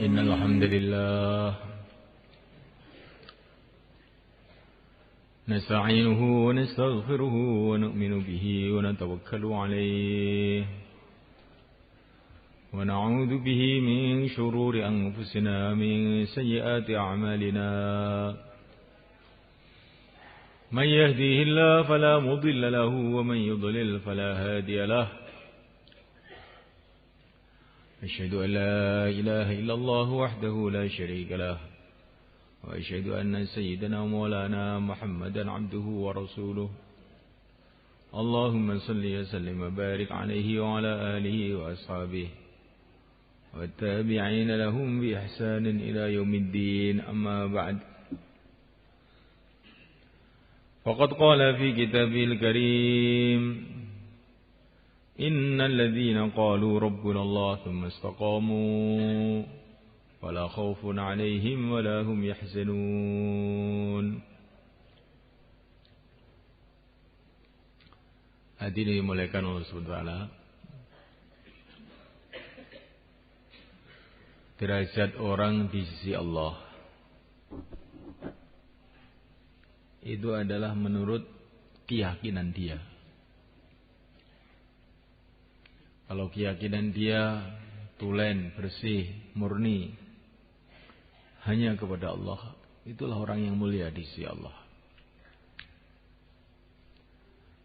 إن الحمد لله نستعينه ونستغفره ونؤمن به ونتوكل عليه ونعوذ به من شرور أنفسنا من سيئات أعمالنا من يهديه الله فلا مضل له ومن يضلل فلا هادي له أشهد أن لا إله إلا الله وحده لا شريك له وأشهد أن سيدنا ومولانا محمدا عبده ورسوله اللهم صل وسلم وبارك عليه وعلى آله وأصحابه والتابعين لهم بإحسان إلى يوم الدين أما بعد فقد قال في كتابه الكريم إن الذين قالوا ربنا الله ثم استقاموا فلا خوف عليهم ولا هم يحزنون. Hadirin dimuliakan Allah Subhanahu wa taala. Derajat orang di sisi Allah itu adalah menurut keyakinan dia. Kalau keyakinan dia tulen, bersih, murni hanya kepada Allah, itulah orang yang mulia di sisi Allah.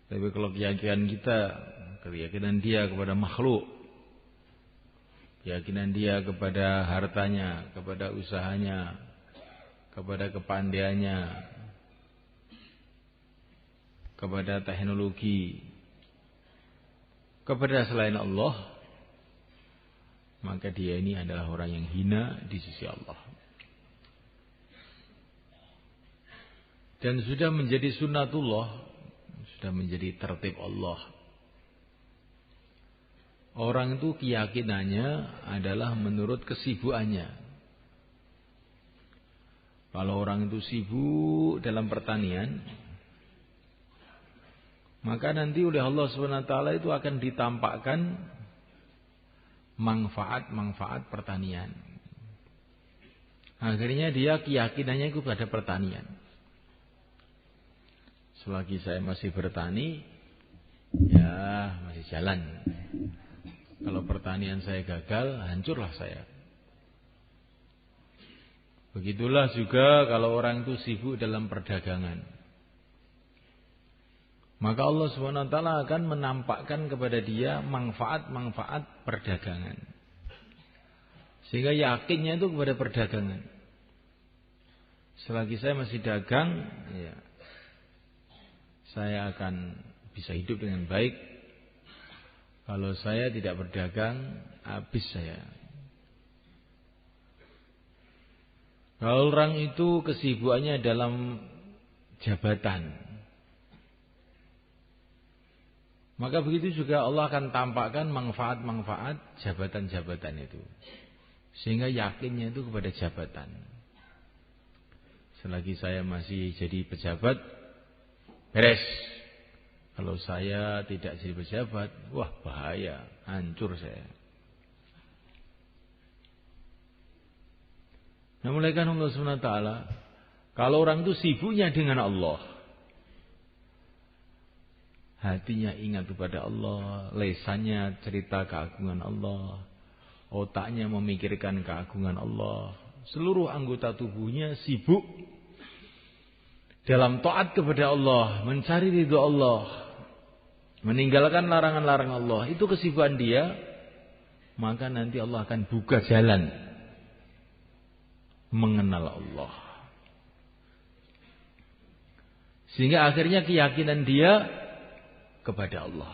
Tapi kalau keyakinan dia kepada makhluk, keyakinan dia kepada hartanya, kepada usahanya, kepada kepandaiannya, kepada teknologi, kepada selain Allah, maka dia ini adalah orang yang hina di sisi Allah. Dan sudah menjadi sunnatullah, sudah menjadi tertib Allah. Orang itu keyakinannya adalah menurut kesibukannya. Kalau orang itu sibuk dalam pertanian, maka nanti oleh Allah SWT itu akan ditampakkan manfaat-manfaat pertanian. Akhirnya dia keyakinannya itu pada pertanian. Selagi saya masih bertani, ya masih jalan. Kalau pertanian saya gagal, hancurlah saya. Begitulah juga kalau orang itu sibuk dalam perdagangan. Maka Allah SWT akan menampakkan kepada dia manfaat-manfaat perdagangan. Sehingga yakinnya itu kepada perdagangan. Selagi saya masih dagang, ya, saya akan bisa hidup dengan baik. Kalau saya tidak berdagang, habis saya. Kalau orang itu kesibukannya dalam jabatan, maka begitu juga Allah akan tampakkan manfaat-manfaat jabatan-jabatan itu. Sehingga yakinnya itu kepada jabatan. Selagi saya masih jadi pejabat, beres. Kalau saya tidak jadi pejabat, wah bahaya, hancur saya. Nah, mulai kan Allah SWT, kalau orang itu sibuknya dengan Allah, hatinya ingat kepada Allah, lesannya cerita keagungan Allah, otaknya memikirkan keagungan Allah, seluruh anggota tubuhnya sibuk dalam taat kepada Allah, mencari ridho Allah, meninggalkan larangan-larangan Allah. Itu kesibukan dia, maka nanti Allah akan buka jalan mengenal Allah. Sehingga akhirnya keyakinan dia kepada Allah.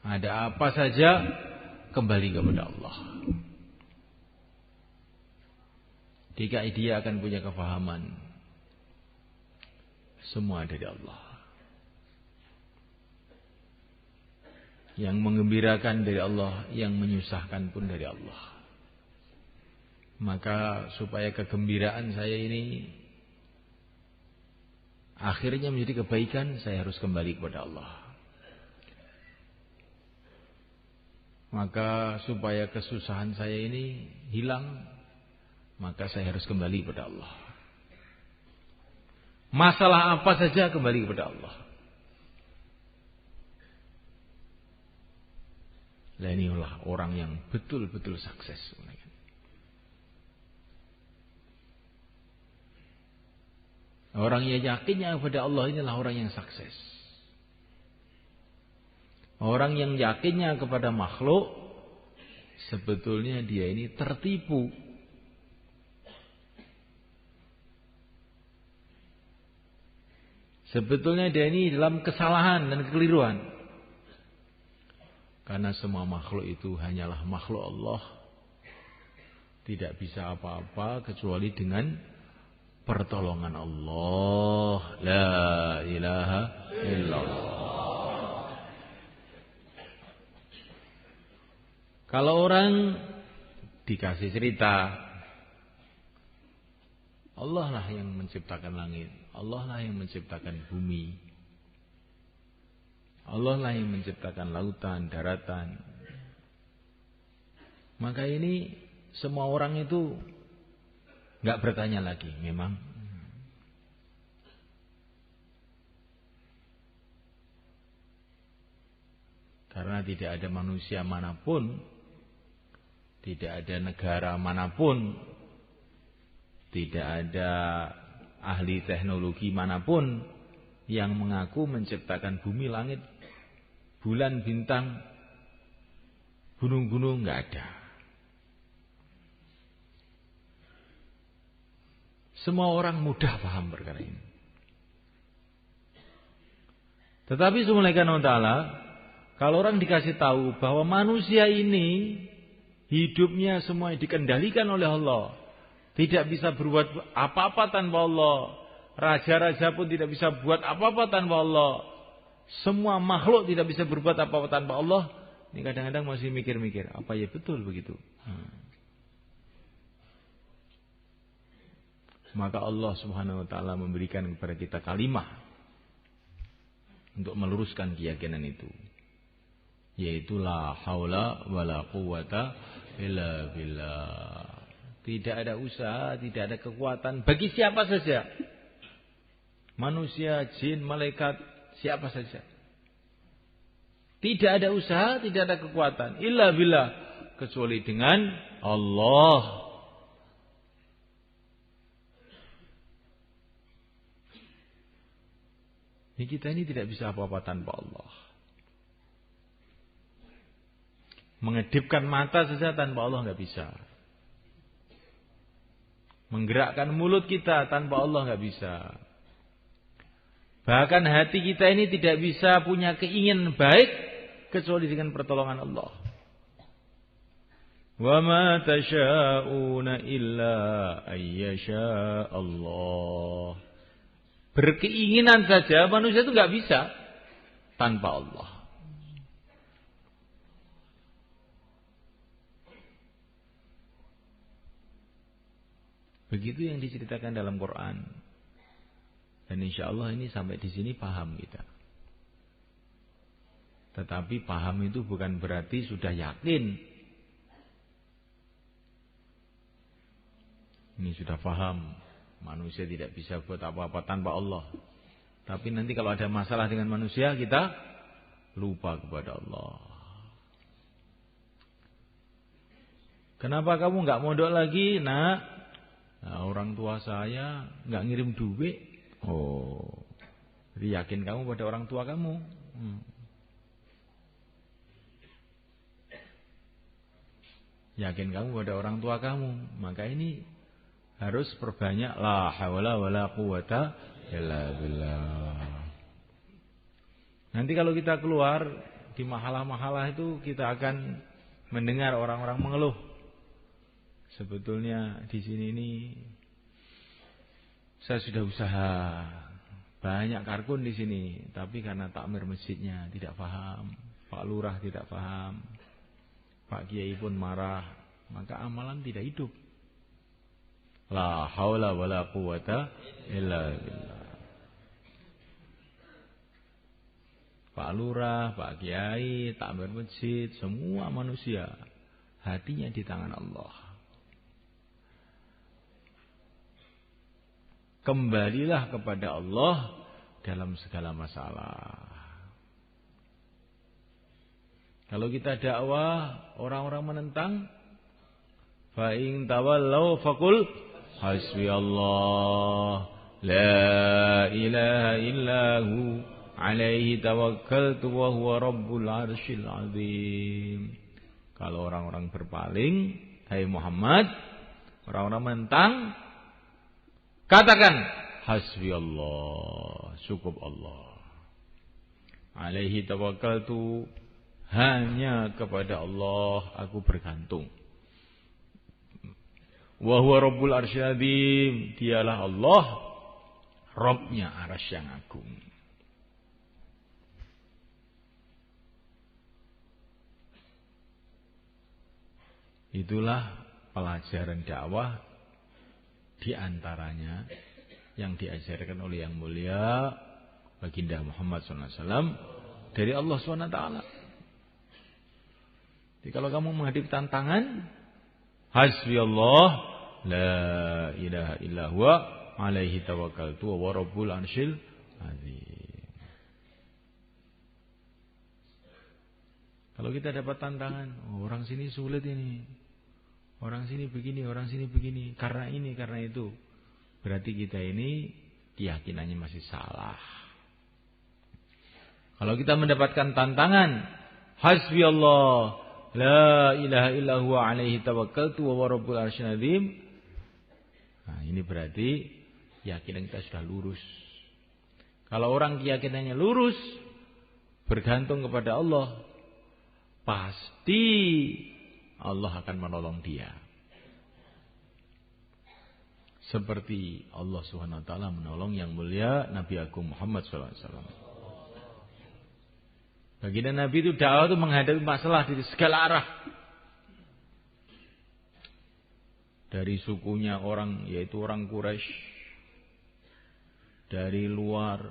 Ada apa saja kembali kepada Allah. Jika dia akan punya kefahaman, semua dari Allah. Yang menggembirakan dari Allah, yang menyusahkan pun dari Allah. Maka supaya kegembiraan saya ini akhirnya menjadi kebaikan, saya harus kembali kepada Allah. Maka supaya kesusahan saya ini hilang, maka saya harus kembali kepada Allah. Masalah apa saja kembali kepada Allah. Nah, inilah orang yang betul-betul sukses. Orang yang yakinnya kepada Allah inilah orang yang sukses. Orang yang yakinnya kepada makhluk, sebetulnya dia ini tertipu. Sebetulnya dia ini dalam kesalahan dan kekeliruan. Karena semua makhluk itu hanyalah makhluk Allah. Tidak bisa apa-apa kecuali dengan pertolongan Allah. La ilaha illallah. Kalau orang dikasih cerita, Allah lah yang menciptakan langit, Allah lah yang menciptakan bumi, Allah lah yang menciptakan lautan, daratan. Maka ini semua orang itu nggak bertanya lagi, memang. Karena tidak ada manusia manapun, tidak ada negara manapun, tidak ada ahli teknologi manapun yang mengaku menciptakan bumi, langit, bulan, bintang, gunung-gunung, nggak ada. Semua orang mudah paham perkara ini. Tetapi subhanahu wa ta'ala, kalau orang dikasih tahu bahwa manusia ini hidupnya semua dikendalikan oleh Allah, tidak bisa berbuat apa-apa tanpa Allah, raja-raja pun tidak bisa buat apa-apa tanpa Allah, semua makhluk tidak bisa berbuat apa-apa tanpa Allah, ini kadang-kadang masih mikir-mikir, apa ya betul begitu? Maka Allah subhanahu wa ta'ala memberikan kepada kita kalimah untuk meluruskan keyakinan itu, yaitu la haula wala quwata illa billah. Tidak ada usaha, tidak ada kekuatan bagi siapa saja, manusia, jin, malaikat, siapa saja. Tidak ada usaha, tidak ada kekuatan illa billah, kecuali dengan Allah. Kita ini tidak bisa apa-apa tanpa Allah. Mengedipkan mata saja tanpa Allah nggak bisa. Menggerakkan mulut kita tanpa Allah nggak bisa. Bahkan hati kita ini tidak bisa punya keinginan baik kecuali dengan pertolongan Allah. Wa ma tasha'una illa ayyasha Allah. Berkeinginan saja manusia itu nggak bisa tanpa Allah. Begitu yang diceritakan dalam Quran. Dan insya Allah ini sampai di sini paham kita. Tetapi paham itu bukan berarti sudah yakin. Ini sudah paham. Manusia tidak bisa buat apa-apa tanpa Allah. Tapi nanti kalau ada masalah dengan manusia, kita lupa kepada Allah. Kenapa kamu nggak mondok lagi, nak? Nah, orang tua saya nggak ngirim duit. Oh, jadi yakin kamu pada orang tua kamu. Yakin kamu pada orang tua kamu. Maka ini harus perbanyak la haula wala quwata illa billah. Nanti kalau kita keluar di mahalah-mahalah itu, kita akan mendengar orang-orang mengeluh. Sebetulnya di sini ini saya sudah usaha banyak karkun di sini, tapi karena takmir masjidnya tidak paham, Pak Lurah tidak paham, Pak Kiai pun marah, maka amalan tidak hidup. La haula wala quwata illa billah. Pak Lurah, Pak Kiai, takmir masjid, semua manusia hatinya di tangan Allah. Kembalilah kepada Allah dalam segala masalah. Kalau kita dakwah, orang-orang menentang, fa in tawallaw faqul hasbiyallah la ilaha illahu alaihi tawakkaltu wa huwa rabbul arsyil azim. Kalau orang-orang berpaling, hai Muhammad, orang-orang menentang, katakan hasbiyallah, cukup Allah. Alaihi tawakkaltu, hanya kepada Allah aku bergantung. Wa huwa rabbul arsyil azim, dialah Allah, Rabbnya arasy yang agung. Itulah pelajaran dakwah di antaranya yang diajarkan oleh yang mulia baginda Muhammad SAW dari Allah SWT. Jadi kalau kamu menghadapi tantangan, hasbiyallah la ilaha illa huwa alaihi tawakkaltu wa rabbul arsyil azim. Kalau kita dapat tantangan, orang sini sulit ini, orang sini begini, orang sini begini, karena ini, karena itu, berarti kita ini keyakinannya masih salah. Kalau kita mendapatkan tantangan, hasbiyallah la ilaha illa huwa alaihi tawakkaltu wa rabbul arsyil azim, nah ini berarti keyakinan kita sudah lurus. Kalau orang keyakinannya lurus, bergantung kepada Allah, pasti Allah akan menolong dia. Seperti Allah Subhanahu wa taala menolong yang mulia Nabi Agung Muhammad sallallahu alaihi wasallam. Baginda Nabi itu dakwah itu menghadapi masalah dari segala arah. Dari sukunya orang, yaitu orang Quraisy, dari luar,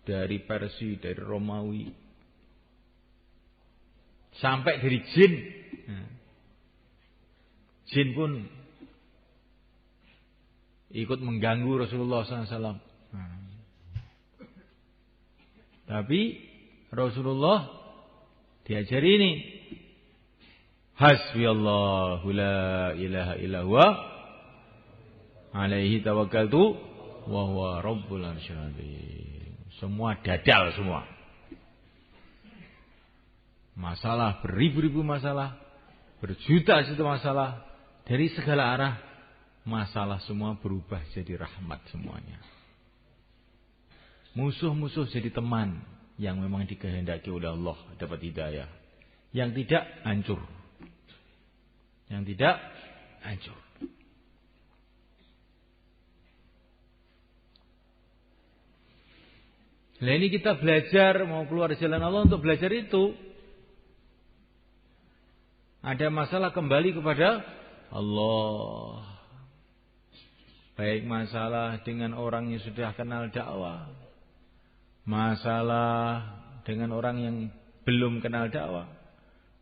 dari Persia, dari Romawi, sampai dari jin. Jin pun ikut mengganggu Rasulullah SAW. Tapi Rasulullah diajari ini, hasbiyallahu la ilaha illa huwa alaihi tawakkaltu wa huwa rabbul arsyil azim. Semua dadal semua. Masalah, beribu-ribu masalah, berjuta-juta masalah, dari segala arah, masalah semua berubah jadi rahmat semuanya. Musuh-musuh jadi teman yang memang dikehendaki oleh Allah dapat hidayah. Yang tidak hancur. Yang tidak hancur. Nah ini kita belajar, mau keluar jalan Allah untuk belajar itu. Ada masalah kembali kepada Allah. Baik masalah dengan orang yang sudah kenal dakwah, masalah dengan orang yang belum kenal dakwah,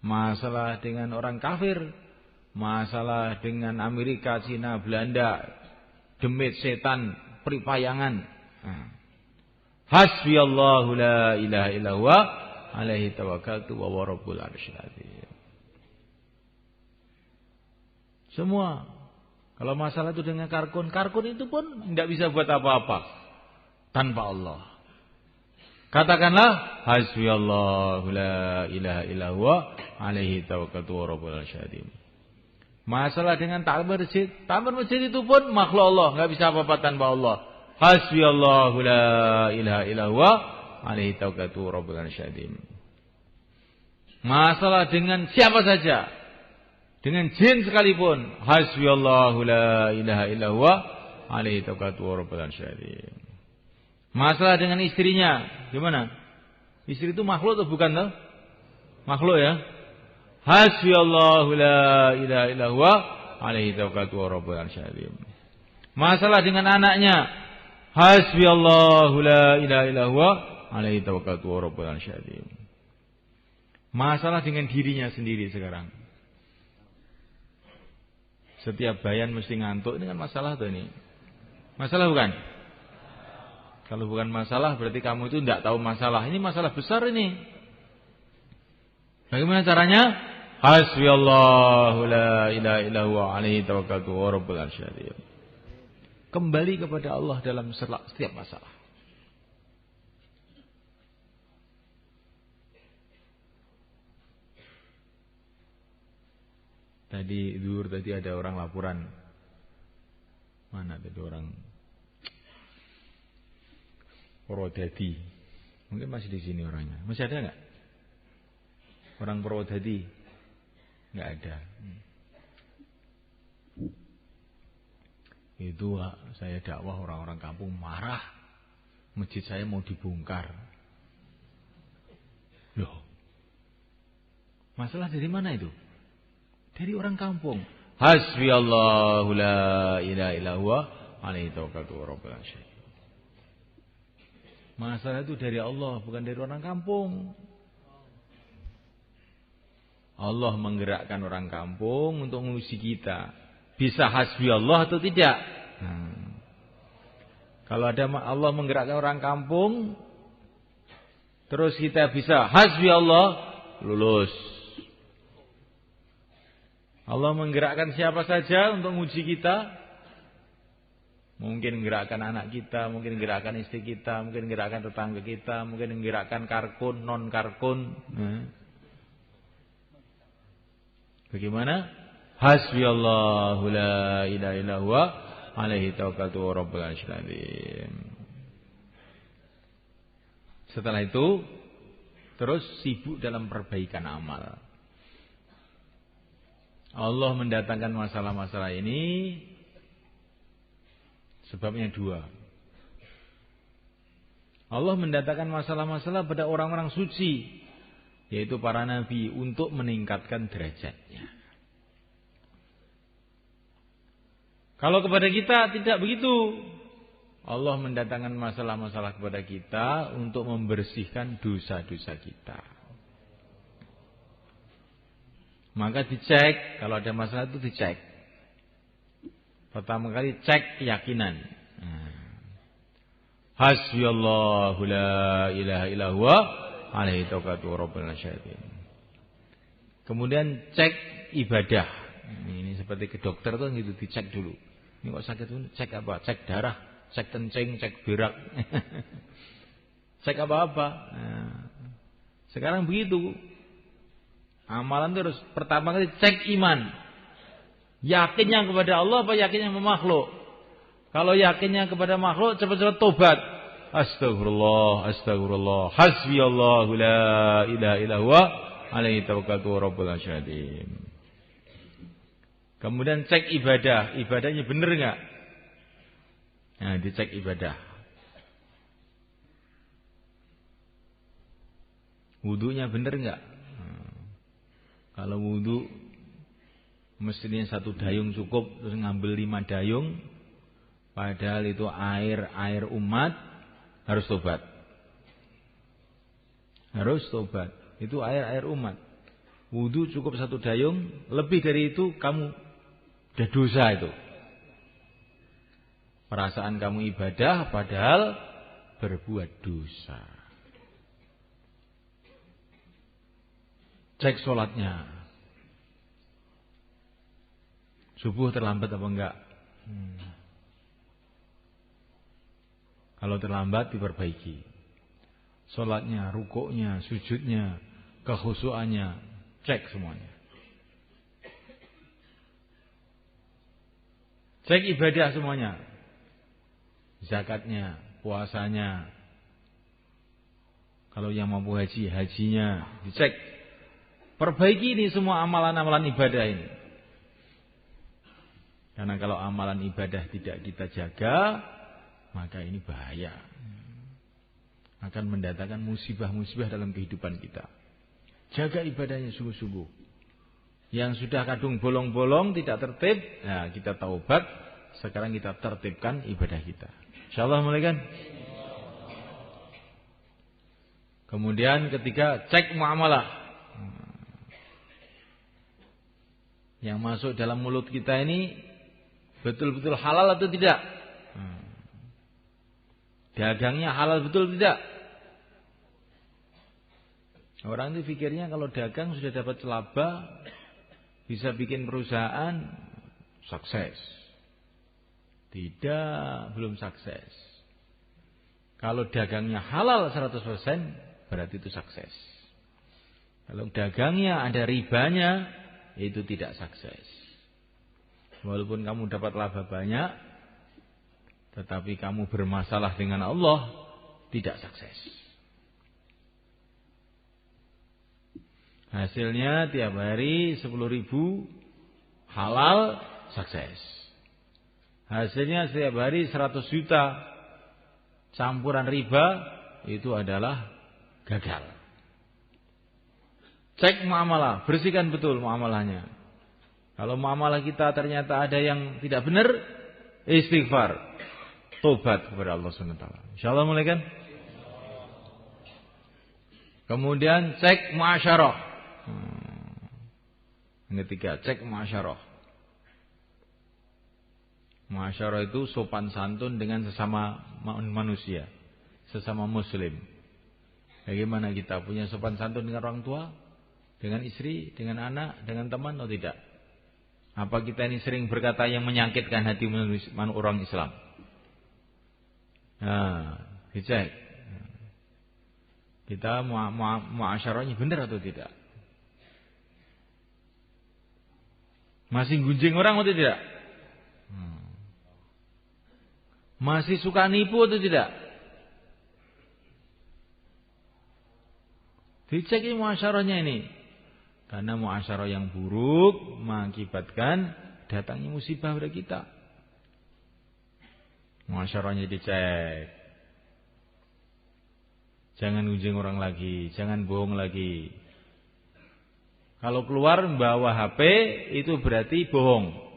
masalah dengan orang kafir, masalah dengan Amerika, Cina, Belanda, demit, setan, peripayangan. Hasbiyallahu la ilaha illa huwa alaihi tawakkaltu wa huwa rabbul arsyil azim. Semua. Kalau masalah itu dengan karkun itu pun tidak bisa buat apa-apa tanpa Allah. Katakanlah hasbiyallahu la ilaha illa huwa alaihi tawakkaltu wa rabbul arsyil azim. Masalah dengan takmir masjid itu pun makhluk Allah, enggak bisa apa-apa tanpa Allah. Hasbiyallahu la ilaha illa huwa alaihi tawakkaltu wa rabbul arsyil azim. Masalah dengan siapa saja, dengan jin sekalipun, hasbiyallahu la ilaha illa huwa alaihi tawakkaltu wa rabbul arsyil azim. Masalah dengan istrinya, gimana? Istri itu makhluk atau bukan toh? Makhluk ya. Hasbiyallahu la ilaha illa huwa alaihi tawakkaltu wa rabbul arsyil azim. Masalah dengan anaknya, hasbiyallahu la ilaha illa huwa alaihi tawakkaltu wa rabbul arsyil azim. Masalah dengan dirinya sendiri sekarang. Setiap bayan mesti ngantuk, ini kan masalah tuh ini. Masalah bukan? Kalau bukan masalah berarti kamu itu tidak tahu masalah. Ini masalah besar ini. Bagaimana caranya? Hasbiyallahu la ilaha illa huwa alaihi tawakkaltu wa rabbul arsyil azim. Kembali kepada Allah dalam setiap masalah. Tadi ada orang laporan. Mana tadi orang Purwodadi. Mungkin masih di sini orangnya. Masih ada enggak? Orang Purwodadi? Enggak ada. Itu saya dakwah orang-orang kampung marah. Masjid saya mau dibongkar. Loh. Masalah dari mana itu? Dari orang kampung. Hasbiyallahu la ilaha illa huwa alaihi tawakkaltu wa rabbul arsyil. Masalah itu dari Allah, bukan dari orang kampung. Allah menggerakkan orang kampung untuk menguji kita. Bisa hasbiyallah atau tidak? Kalau ada Allah menggerakkan orang kampung, terus kita bisa hasbiyallah, lulus. Allah menggerakkan siapa saja untuk menguji kita. Mungkin menggerakkan anak kita, mungkin menggerakkan istri kita, mungkin menggerakkan tetangga kita, mungkin menggerakkan karkun, non karkun. Bagaimana? Hasbiyallahu la ilaha illa huwa alaihi tawakkaltu wa rabbul arsyil azim. Setelah itu terus sibuk dalam perbaikan amal. Allah mendatangkan masalah-masalah ini sebabnya dua. Allah mendatangkan masalah-masalah pada orang-orang suci, yaitu para nabi, untuk meningkatkan derajatnya. Kalau kepada kita tidak begitu. Allah mendatangkan masalah-masalah kepada kita untuk membersihkan dosa-dosa kita. Maka dicek, kalau ada masalah itu dicek. Pertama kali cek keyakinan. Hasbiyallahu la ilaha illa huwa alaihi tawakkaltu wa rabbul arsyil azim. Kemudian cek ibadah. Ini seperti ke dokter tuh gitu, dicek dulu. Ini kok sakit itu cek apa? Cek darah, cek kencing, cek berak. Cek apa-apa. Sekarang begitu. Amalan terus pertama kali cek iman. Yakinnya kepada Allah apa yakinnya sama makhluk? Kalau yakinnya kepada makhluk, cepat-cepat tobat. Astagfirullah, astagfirullah. Hasbiyallahu la ilaha illa huwa alaihi tawakkaltu wa rabbul arsyil azim. Kemudian cek ibadah, ibadahnya benar enggak? Nah, dicek ibadah. Wudunya benar enggak? Kalau wudu mestinya 1 dayung cukup, terus ngambil 5 dayung, padahal itu air umat, harus tobat. Harus tobat. Itu air umat. Wudu cukup 1 dayung, lebih dari itu kamu udah dosa itu. Perasaan kamu ibadah padahal berbuat dosa. Cek sholatnya. Subuh terlambat apa enggak? Kalau terlambat diperbaiki. Sholatnya, rukuknya, sujudnya, kekhusyuannya, cek semuanya. Cek ibadah semuanya. Zakatnya, puasanya. Kalau yang mampu haji, hajinya dicek. Perbaiki ini semua amalan-amalan ibadah ini. Karena kalau amalan ibadah tidak kita jaga, maka ini bahaya. Akan mendatangkan musibah-musibah dalam kehidupan kita. Jaga ibadahnya sungguh-sungguh. Yang sudah kadung bolong-bolong, tidak tertib, nah kita taubat. Sekarang kita tertibkan ibadah kita. InsyaAllah mulai kan? Kemudian ketiga, cek muamalah. Yang masuk dalam mulut kita ini betul-betul halal atau tidak? Dagangnya halal betul tidak? Orang itu pikirnya kalau dagang sudah dapat laba, bisa bikin perusahaan sukses. Tidak, belum sukses. Kalau dagangnya halal 100%, berarti itu sukses. Kalau dagangnya ada ribanya, itu tidak sukses. Walaupun kamu dapat laba banyak, tetapi kamu bermasalah dengan Allah, tidak sukses. Hasilnya tiap hari 10.000 halal, sukses. Hasilnya setiap hari 100 juta campuran riba, itu adalah gagal. Cek muamalah, bersihkan betul muamalahnya. Kalau muamalah kita ternyata ada yang tidak benar, istighfar, tobat kepada Allah SWT. Insyaallah mulai kan? Kemudian cek muasyarah. Yang ketiga, cek muasyarah. Muasyarah itu sopan santun dengan sesama manusia, sesama muslim. Bagaimana kita punya sopan santun dengan orang tua, dengan istri, dengan anak, dengan teman atau tidak? Apa kita ini sering berkata yang menyakitkan hati orang Islam? Nah, dicek. Kita muasyarahnya benar atau tidak? Masih gunjing orang atau tidak? Masih suka nipu atau tidak? Dicek ini muasyarahnya ini. Karena muasyarah yang buruk mengakibatkan datangnya musibah pada kita. Muasyarahnya dicek. Jangan gunjing orang lagi, jangan bohong lagi. Kalau keluar membawa HP itu berarti bohong.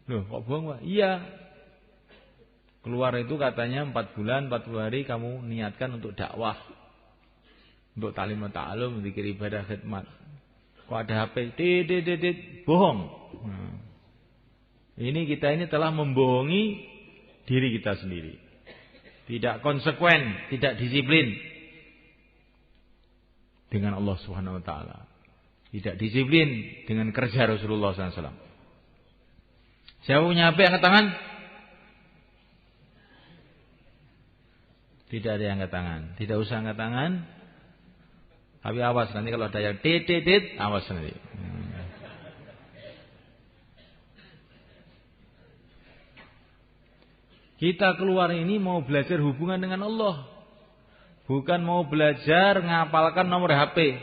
Loh, kok bohong, Pak? Iya. Keluar itu katanya 4 bulan, 40 hari kamu niatkan untuk dakwah. Untuk talim ta'alum, zikir ibadah khidmat. Kok ada HP? Bohong. Ini kita ini telah membohongi diri kita sendiri. Tidak konsekuen, tidak disiplin dengan Allah Subhanahu wa taala. Tidak disiplin dengan kerja Rasulullah SAW. Siapa punya HP angkat tangan? Tidak ada yang angkat tangan. Tidak usah angkat tangan. Tapi awas nanti kalau ada yang awas nanti. Kita keluar ini mau belajar hubungan dengan Allah. Bukan mau belajar ngapalkan nomor HP.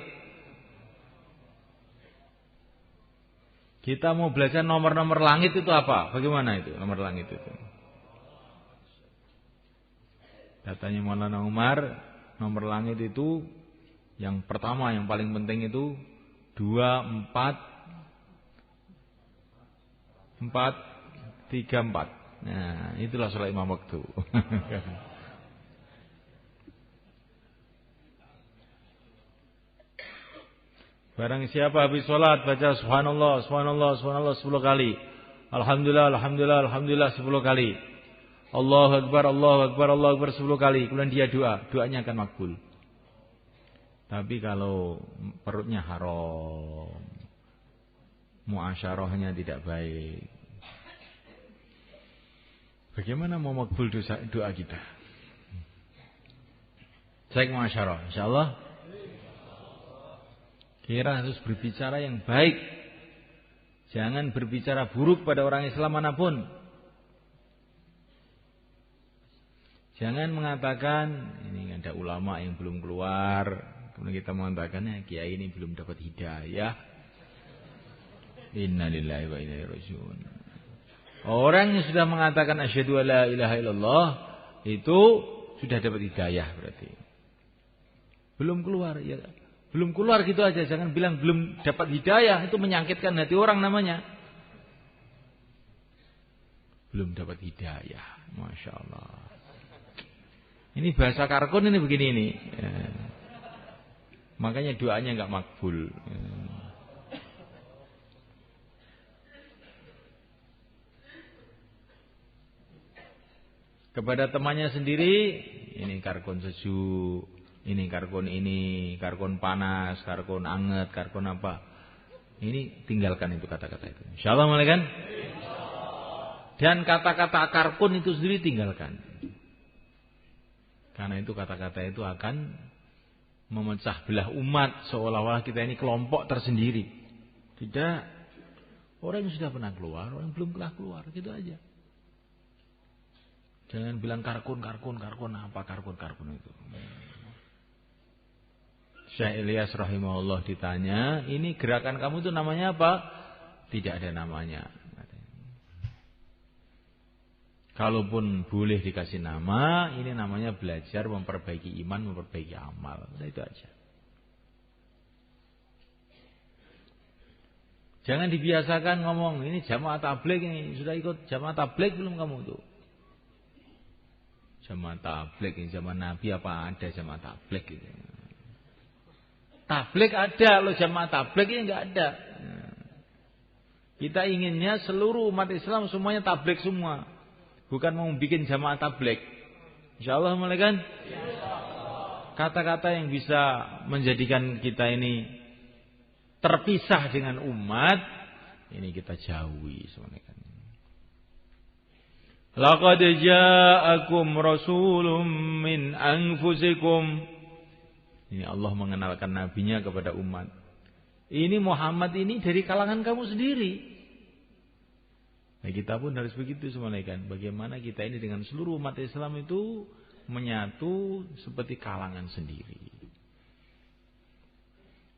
Kita mau belajar nomor-nomor langit itu apa? Bagaimana itu nomor langit itu? Katanya Maulana Umar, nomor langit itu yang pertama, yang paling penting itu 2, 4, 3, 4. Nah, itulah sholat 5 waktu. Barang siapa habis sholat baca subhanallah, subhanallah, subhanallah 10 kali. Alhamdulillah, alhamdulillah, alhamdulillah 10 kali. Allahu Akbar, Allahu Akbar, Allahu Akbar 10 kali. Kemudian dia doanya akan makbul. Tapi kalau perutnya haram, muasyarahnya tidak baik, bagaimana mau makbul doa kita? Cek muasyarah, insyaallah. Kira harus berbicara yang baik. Jangan berbicara buruk pada orang Islam manapun. Jangan mengatakan ini ada ulama yang belum keluar. Kemudian kita mengatakannya kiai ini belum dapat hidayah. Innalillahi wa inna ilaihi raji'un. Orang yang sudah mengatakan asyhadu alla ilaha illallah itu sudah dapat hidayah berarti. Belum keluar ya. Belum keluar gitu aja, jangan bilang belum dapat hidayah, itu menyakitkan hati orang namanya. Belum dapat hidayah, Masya Allah. Ini bahasa Karkun ini begini ini. Ya. Makanya doanya enggak makbul. Ya. Kepada temannya sendiri, ini Karkun sejuk, ini Karkun panas, Karkun anget, Karkun apa. Ini tinggalkan itu kata-kata itu. Insyaallah mulai kan? Dan kata-kata Karkun itu sendiri tinggalkan. Karena itu kata-kata itu akan memecah belah umat seolah-olah kita ini kelompok tersendiri. Tidak. Orang yang sudah pernah keluar, orang yang belum pernah keluar, gitu aja. Jangan bilang Karkun apa Karkun itu. Syekh Ilyas rahimahullah ditanya, ini gerakan kamu itu namanya apa? Tidak ada namanya. Kalaupun boleh dikasih nama, ini namanya belajar memperbaiki iman, memperbaiki amal. Nah, itu aja. Jangan dibiasakan ngomong, ini jamaah tabligh ini, sudah ikut jamaah tabligh belum kamu tuh? Jamaah tabligh ini zaman Nabi apa ada jamaah tabligh gitu. Tabligh ada, loh jamaah tabligh ini enggak ada. Kita inginnya seluruh umat Islam semuanya tabligh semua. Bukan mau bikin jamaah tabligh. Insyaallah mulai kan? Kata-kata yang bisa menjadikan kita ini terpisah dengan umat, ini kita jauhi sebenarnya. Laqad ja'akum rasulun min anfusikum. Ini Allah mengenalkan nabinya kepada umat. Ini Muhammad ini dari kalangan kamu sendiri. Nah, kita pun harus begitu sebenarnya kan. Bagaimana kita ini dengan seluruh umat Islam itu menyatu seperti kalangan sendiri.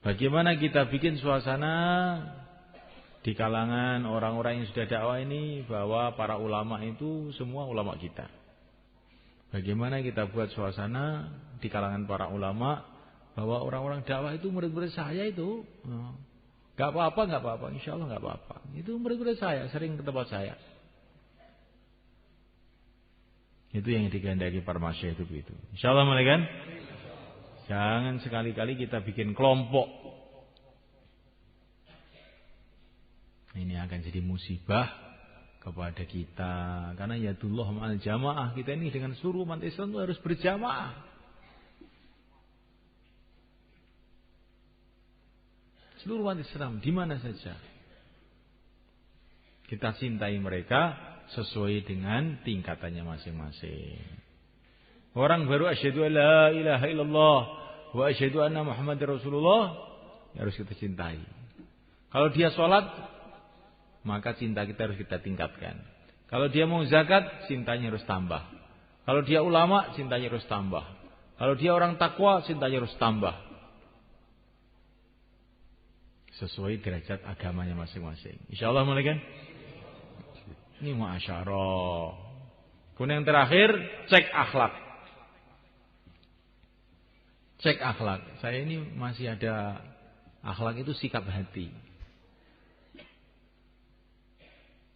Bagaimana kita bikin suasana di kalangan orang-orang yang sudah dakwah ini bahwa para ulama itu semua ulama kita. Bagaimana kita buat suasana di kalangan para ulama bahwa orang-orang dakwah itu murid-murid saya itu enggak apa-apa, insyaallah enggak apa-apa. Itu murid-murid saya, sering ke tempat saya. Itu yang dikehendaki para masyayikh itu begitu. Insyaallah mulai kan? Jangan sekali-kali kita bikin kelompok. Ini akan jadi musibah kepada kita. Karena yadullah ma'al jamaah. Kita ini dengan seluruh umat Islam itu harus berjamaah. Seluruh umat Islam di mana saja. Kita cintai mereka sesuai dengan tingkatannya masing-masing. Orang baru asyhadu alla ilaha illallah wa asyhadu anna Muhammadar Rasulullah, harus kita cintai. Kalau dia sholat, maka cinta kita harus kita tingkatkan. Kalau dia mau zakat, cintanya harus tambah. Kalau dia ulama, cintanya harus tambah. Kalau dia orang takwa, cintanya harus tambah. Sesuai derajat agamanya masing-masing. Insyaallah mulai kan? Ini muasyarah. Kemudian yang terakhir, cek akhlak. Cek akhlak. Saya ini masih ada akhlak itu sikap hati.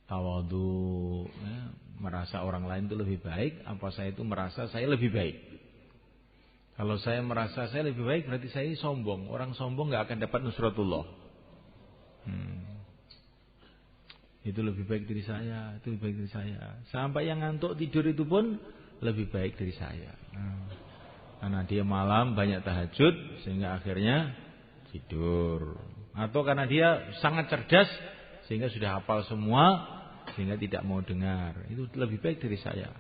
Tawadhu, ya, merasa orang lain itu lebih baik, apa saya itu merasa saya lebih baik. Kalau saya merasa saya lebih baik, berarti saya ini sombong. Orang sombong nggak akan dapat nusratullah. Itu lebih baik dari saya, itu lebih baik dari saya. Sampai yang ngantuk tidur itu pun lebih baik dari saya. Karena dia malam banyak tahajud sehingga akhirnya tidur. Atau karena dia sangat cerdas sehingga sudah hafal semua sehingga tidak mau dengar. Itu lebih baik dari saya.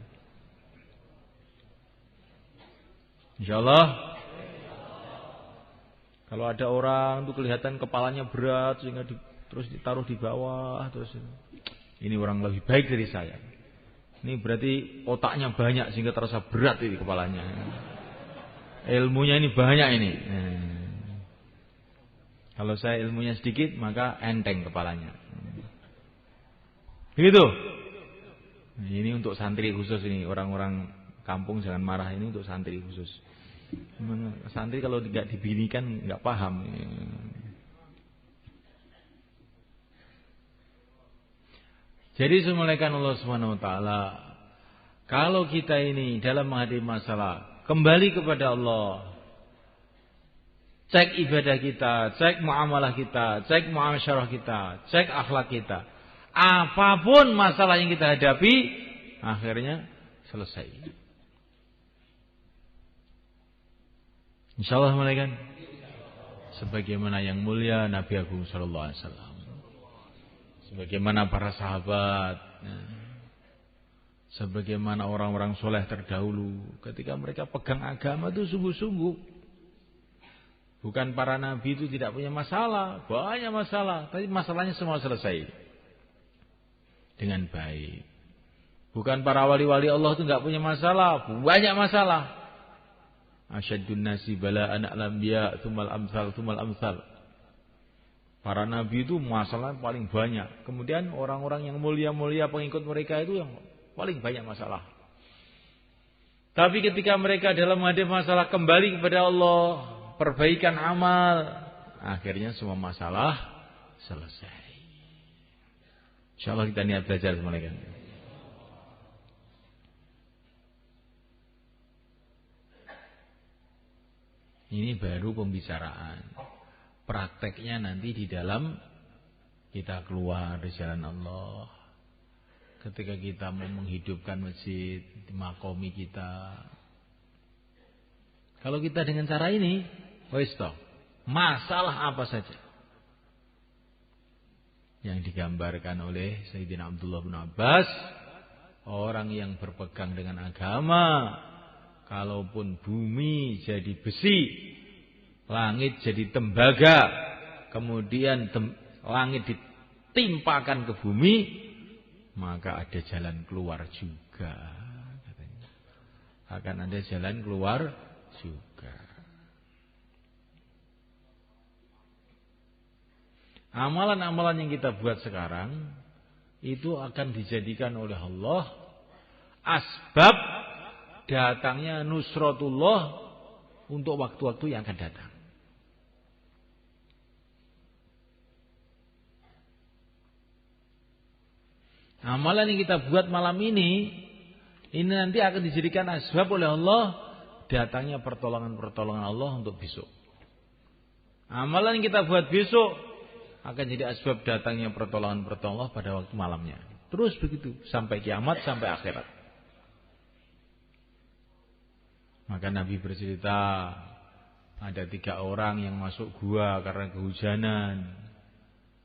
Insyaallah. Kalau ada orang itu kelihatan kepalanya berat sehingga terus ditaruh di bawah, terus ini orang lebih baik dari saya. Ini berarti otaknya banyak sehingga terasa berat ini kepalanya. Ilmunya ini banyak ini. Kalau saya ilmunya sedikit, maka enteng kepalanya. Begitu. Ini untuk santri khusus ini. Orang-orang kampung jangan marah, ini untuk santri khusus. Santri kalau tidak dibinikan nggak paham. Jadi semulaikan Allah Subhanahu wa taala, Kalau kita ini dalam menghadapi masalah, kembali kepada Allah. Cek ibadah kita, cek muamalah kita, cek muasyarah kita, cek akhlak kita. Apapun masalah yang kita hadapi, akhirnya selesai. Insyaallah malaikat. Sebagaimana yang mulia Nabi Agung sallallahu alaihi wasallam. Sebagaimana para sahabat, sebagaimana orang-orang soleh terdahulu, ketika mereka pegang agama itu sungguh-sungguh. Bukan para nabi itu tidak punya masalah, banyak masalah, tapi masalahnya semua selesai dengan baik. Bukan para wali-wali Allah itu enggak punya masalah, banyak masalah. Asyaddun nasi bala'an al-anbiya tsummal amsal tsummal amsal. Para nabi itu masalah paling banyak. Kemudian orang-orang yang mulia-mulia pengikut mereka itu yang paling banyak masalah. Tapi ketika mereka dalam menghadapi masalah kembali kepada Allah, perbaikan amal, akhirnya semua masalah selesai. Insyaallah kita niat belajar semuanya. Ini baru pembicaraan. Prakteknya nanti di dalam kita keluar di jalan Allah. Ketika kita mau menghidupkan masjid di makomi kita. Kalau kita dengan cara ini, wis toh, masalah apa saja yang digambarkan oleh Sayyidina Abdullah bin Abbas, orang yang berpegang dengan agama, kalaupun bumi jadi besi, langit jadi tembaga, kemudian langit ditimpakan ke bumi, maka ada jalan keluar juga, katanya. Akan ada jalan keluar juga. Amalan-amalan yang kita buat sekarang itu akan dijadikan oleh Allah asbab datangnya nusratullah untuk waktu-waktu yang akan datang. Amalan yang kita buat malam ini nanti akan dijadikan asbab oleh Allah datangnya pertolongan-pertolongan Allah untuk besok. Amalan yang kita buat besok akan jadi asbab datangnya pertolongan-pertolongan Allah pada waktu malamnya. Terus begitu sampai kiamat, sampai akhirat. Maka Nabi bercerita ada 3 orang yang masuk gua karena kehujanan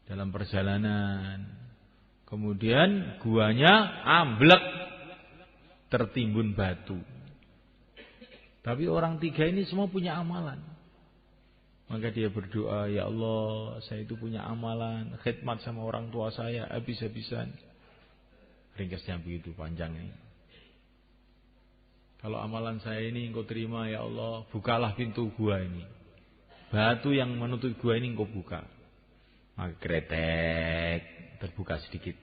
dalam perjalanan. Kemudian guanya amblek, tertimbun batu. Tapi orang 3 ini semua punya amalan. Maka dia berdoa, ya Allah, saya itu punya amalan, khidmat sama orang tua saya habis-habisan. Ringkasnya begitu panjang ini. Kalau amalan saya ini engkau terima, ya Allah, bukalah pintu gua ini. Batu yang menutup gua ini engkau buka. Maka kretek, terbuka sedikit.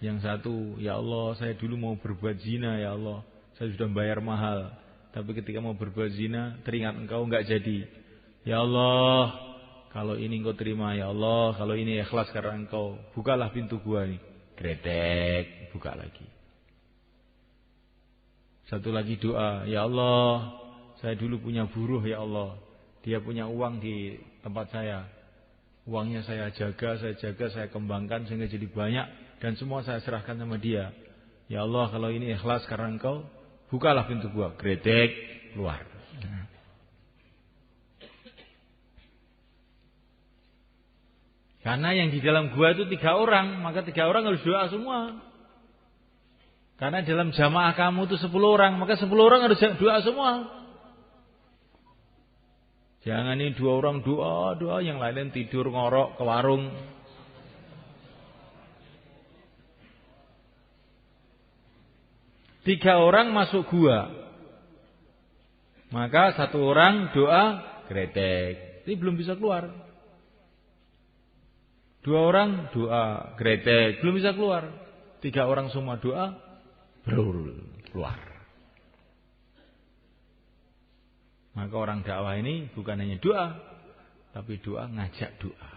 Yang satu, ya Allah, saya dulu mau berbuat zina, ya Allah. Saya sudah bayar mahal. Tapi ketika mau berbuat zina, teringat engkau enggak jadi. Ya Allah, kalau ini engkau terima, ya Allah, kalau ini ikhlas karena engkau, bukalah pintu gua ini. Kretek, buka lagi. Satu lagi doa, ya Allah, saya dulu punya buruh, ya Allah. Dia punya uang di tempat saya. Uangnya saya jaga, saya kembangkan sehingga jadi banyak. Dan semua saya serahkan sama dia. Ya Allah, kalau ini ikhlas karena engkau, bukalah pintu gua. Kretek, keluar. Karena yang di dalam gua itu 3 orang, maka 3 orang harus doa semua. Karena dalam jamaah kamu itu 10 orang, maka 10 orang harus doa semua. Jangan ini 2 orang doa, yang lain tidur ngorok ke warung. Tiga orang masuk gua, maka 1 orang doa gretek, ini belum bisa keluar. 2 orang doa gretek, belum bisa keluar. 3 orang semua doa, brul, keluar. Maka orang dakwah ini bukan hanya doa, tapi doa ngajak doa.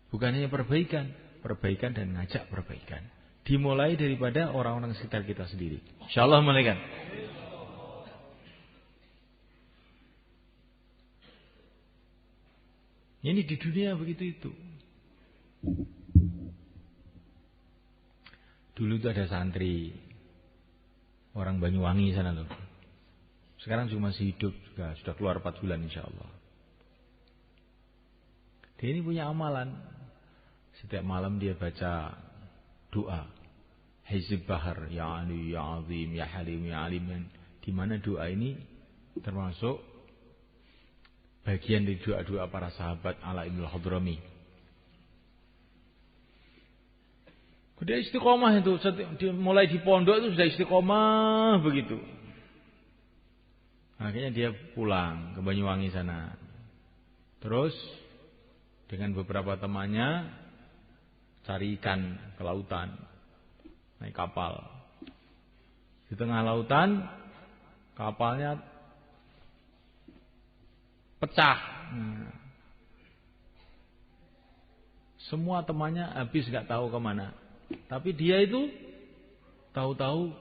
Bukan hanya perbaikan dan ngajak perbaikan. dimulai daripada orang-orang sekitar kita sendiri. Insyaallah mulaikan. Ini di dunia begitu itu. Dulu itu ada santri orang Banyuwangi sana loh. Sekarang juga masih hidup, sudah keluar 4 bulan insyaallah. Dia ini punya amalan. Setiap malam dia baca doa. Hizb Bahar, ya Ali, ya Azim, ya Halim, ya Aliman. Di mana doa ini termasuk bagian dari doa-doa para sahabat ala Ibnu Hadrami. Dia istiqomah itu, mulai di pondok itu sudah istiqomah begitu. Akhirnya dia pulang ke Banyuwangi sana. Terus dengan beberapa temannya cari ikan ke lautan, naik kapal. Di tengah lautan kapalnya pecah. Semua temannya habis nggak tahu kemana. Tapi dia itu tahu-tahu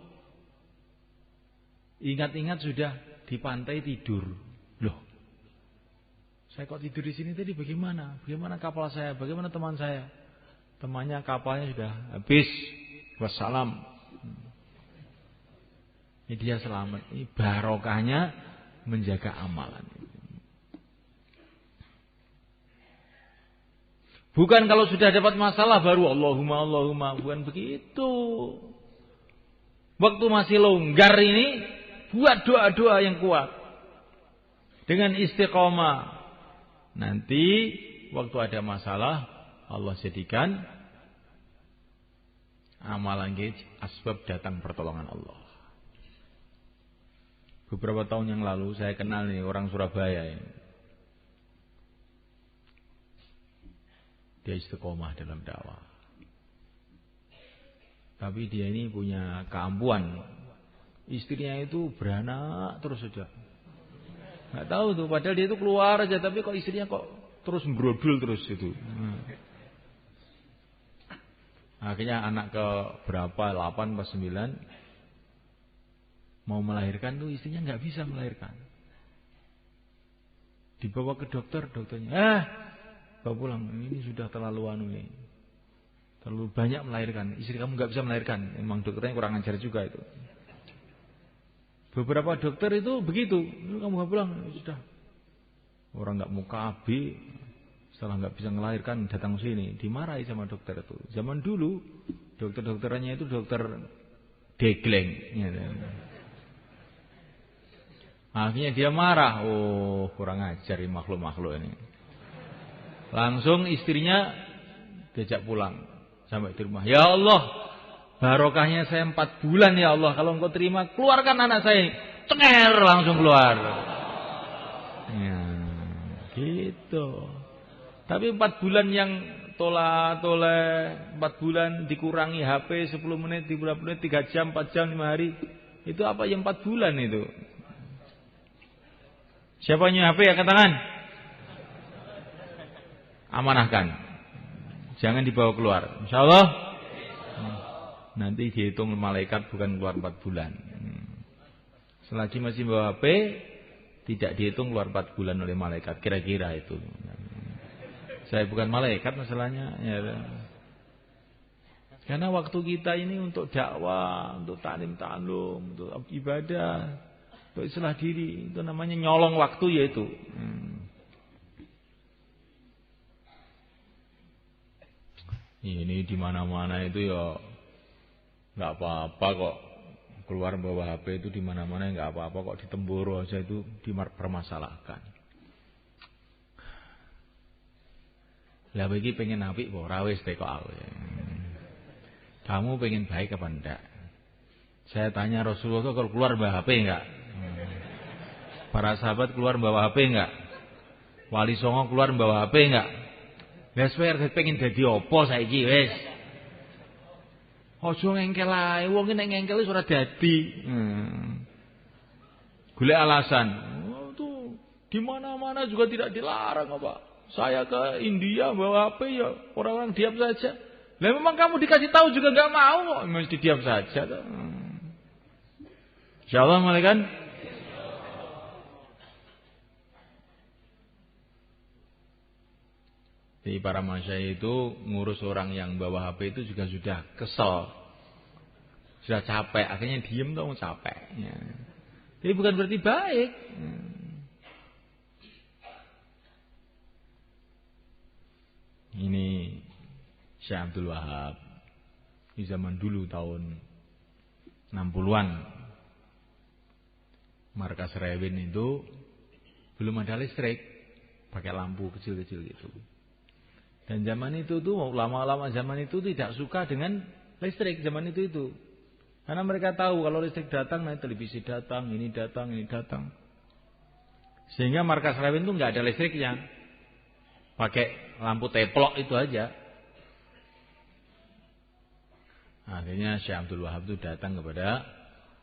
ingat-ingat sudah di pantai tidur. Loh, saya kok tidur di sini tadi bagaimana? Bagaimana kapal saya? Bagaimana teman saya? Temannya kapalnya sudah habis. Wassalam. Ini dia selamat. Ini barokahnya menjaga amalan. Bukan kalau sudah dapat masalah baru Allahumma. Bukan begitu. Waktu masih longgar ini, buat doa-doa yang kuat. Dengan istiqomah. Nanti waktu ada masalah, Allah jadikan amalan kita asbab datang pertolongan Allah. Beberapa tahun yang lalu saya kenal nih orang Surabaya ini. Dia istiqomah dalam dakwah. Tapi dia ini punya keampuhan. Istrinya itu beranak terus saja. Nggak tahu tuh, padahal dia itu keluar aja, tapi kok istrinya kok terus brodol terus itu. Akhirnya anak ke berapa, 8 pas 9 mau melahirkan tuh istrinya nggak bisa melahirkan. Dibawa ke dokter, dokternya, bawa pulang, ini sudah terlalu ini. Terlalu banyak melahirkan. Istri kamu nggak bisa melahirkan. Memang dokternya kurang ajar juga itu. Beberapa dokter itu begitu. Kamu nggak pulang, sudah. Orang nggak mau KB, setelah nggak bisa melahirkan datang sini, dimarahi sama dokter itu. Zaman dulu dokter-dokterannya itu dokter degleng. Akhirnya dia marah. Oh, kurang ajar ini makhluk-makhluk ini. Langsung istrinya diajak pulang sampai di rumah. Ya Allah, barokahnya saya 4 bulan ya Allah. Kalau engkau terima, keluarkan anak saya. Cenger langsung keluar. Ya, gitu. Tapi 4 bulan yang toleh, 4 bulan dikurangi HP 10 menit, 30 menit, 3 jam, 4 jam, 5 hari. Itu apa yang 4 bulan itu? Siapa yang HP angkat tangan? Amanahkan. Jangan dibawa keluar. Insyaallah nanti dihitung malaikat bukan keluar 4 bulan. Selagi masih bawa HP tidak dihitung keluar 4 bulan oleh malaikat. Kira-kira itu. Saya bukan malaikat masalahnya ya. Karena waktu kita ini untuk dakwah, untuk ta'lim, untuk ibadah, untuk islah diri, itu namanya nyolong waktu yaitu. Ini di mana-mana itu ya nggak apa-apa kok, keluar bawa HP itu di mana-mana nggak apa-apa kok, di Temboro aja itu dipermasalahkan. Lah bagi pengen apik kok rawis teh kok aku. Kamu pengen baik apa enggak? Saya tanya Rasulullah kalau keluar bawa HP enggak? Para sahabat keluar bawa HP enggak? Wali Songo keluar bawa HP enggak? Wes pengen dadi apa saiki wis. Aja ngengkel ae, wong nek ngengkel wis ora dadi. Golek alasan. Oh, tuh di mana-mana juga tidak dilarang apa. Saya ke India bawa HP ya orang-orang diam saja. Lah memang kamu dikasih tahu juga nggak mau, mesti diam saja. Insyaallah malaikat. Jadi para masyayikh itu ngurus orang yang bawa HP itu juga sudah kesel. Sudah capek, akhirnya diem dong capek. Ya. Jadi bukan berarti baik. Ini Syekh Abdul Wahab di zaman dulu tahun 60-an. Markas Rewin itu belum ada listrik, pakai lampu kecil-kecil gitu. Dan zaman itu tuh ulama-ulama zaman itu tidak suka dengan listrik zaman itu. Karena mereka tahu kalau listrik datang, nanti televisi datang, ini datang, ini datang. Sehingga markas Rewin itu nggak ada listriknya, pakai lampu teplok itu aja. Akhirnya Syekh Abdul Wahab itu datang kepada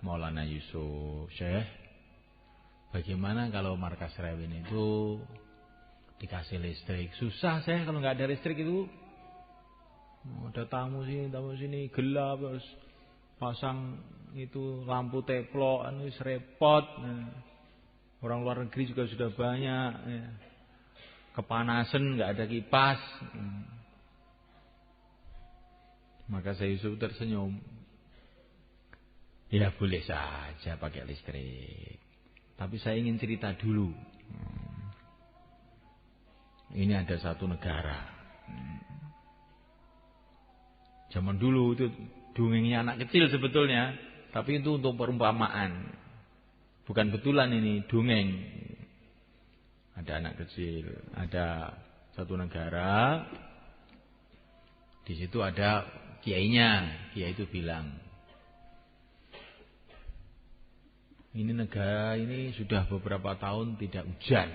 Maulana Yusuf, Syekh, bagaimana kalau markas Rewin itu dikasih listrik? Susah Syekh kalau nggak ada listrik itu. Ada tamu sini gelap, terus pasang itu lampu teplok, wis repot. Orang luar negeri juga sudah banyak. Kepanasan, nggak ada kipas. Maka Syekh Yusuf tersenyum. Ya boleh saja pakai listrik. Tapi saya ingin cerita dulu. Ini ada satu negara. Zaman dulu itu dongengnya anak kecil sebetulnya. Tapi itu untuk perumpamaan. Bukan betulan ini, dongeng. Ada anak kecil. Ada satu negara. Di situ ada kiainya. Kiai itu bilang, ini negara ini sudah beberapa tahun tidak hujan.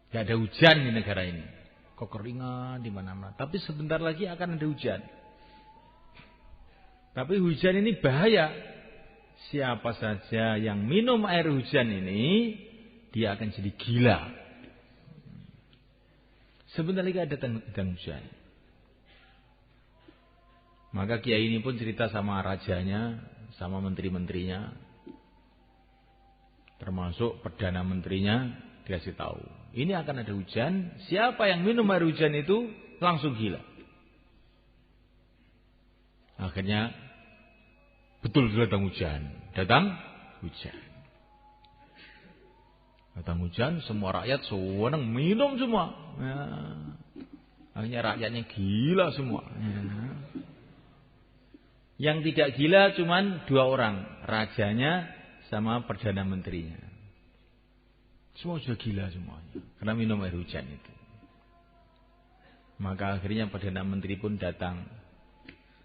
Tidak ada hujan di negara ini. Kekeringan di mana-mana. Tapi sebentar lagi akan ada hujan. Tapi hujan ini bahaya. Siapa saja yang minum air hujan ini, dia akan jadi gila. Sebentar lagi ada hujan. Maka kiai ini pun cerita sama rajanya, sama menteri-menterinya, termasuk perdana menterinya, dikasih tahu. Ini akan ada hujan. Siapa yang minum air hujan itu langsung gila. Akhirnya betul datang hujan. Datang hujan, semua rakyat senang minum semua. Ya. Akhirnya rakyatnya gila semua. Ya. Yang tidak gila cuman 2 orang, rajanya sama perdana menterinya. Semua sudah gila semuanya karena minum air hujan itu. Maka akhirnya perdana menteri pun datang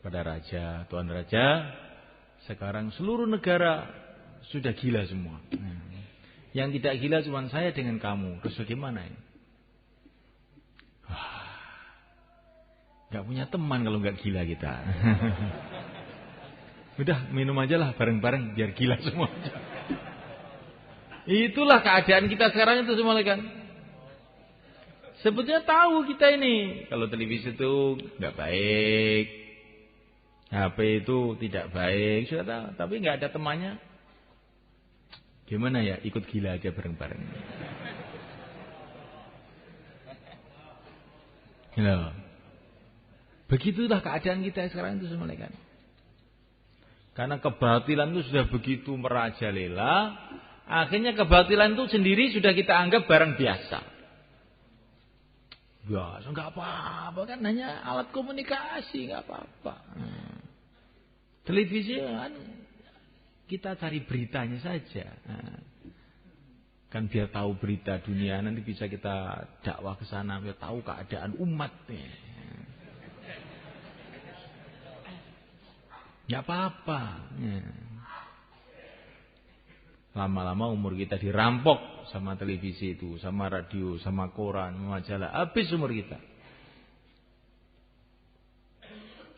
pada raja, tuan raja, sekarang seluruh negara sudah gila semua. Yang tidak gila cuma saya dengan kamu. Terus bagaimana ini? Gak punya teman kalau gak gila kita. Udah minum aja lah bareng-bareng biar gila semua. Itulah keadaan kita sekarang itu semua kan. Sebetulnya tahu kita ini kalau televisi itu nggak baik, HP itu tidak baik, sudah tahu. Tapi nggak ada temannya. Gimana ya, ikut gila aja bareng-bareng. Ya. Begitulah keadaan kita sekarang itu semua kan. Karena kebatilan itu sudah begitu merajalela, akhirnya kebatilan itu sendiri sudah kita anggap barang biasa. Biasa, nggak apa-apa kan, hanya alat komunikasi, nggak apa-apa. Televisi kan kita cari beritanya saja. Kan biar tahu berita dunia, nanti bisa kita dakwah ke sana, biar tahu keadaan umat. Nggak apa-apa. Lama-lama umur kita dirampok sama televisi itu, sama radio, sama koran, majalah. Habis umur kita.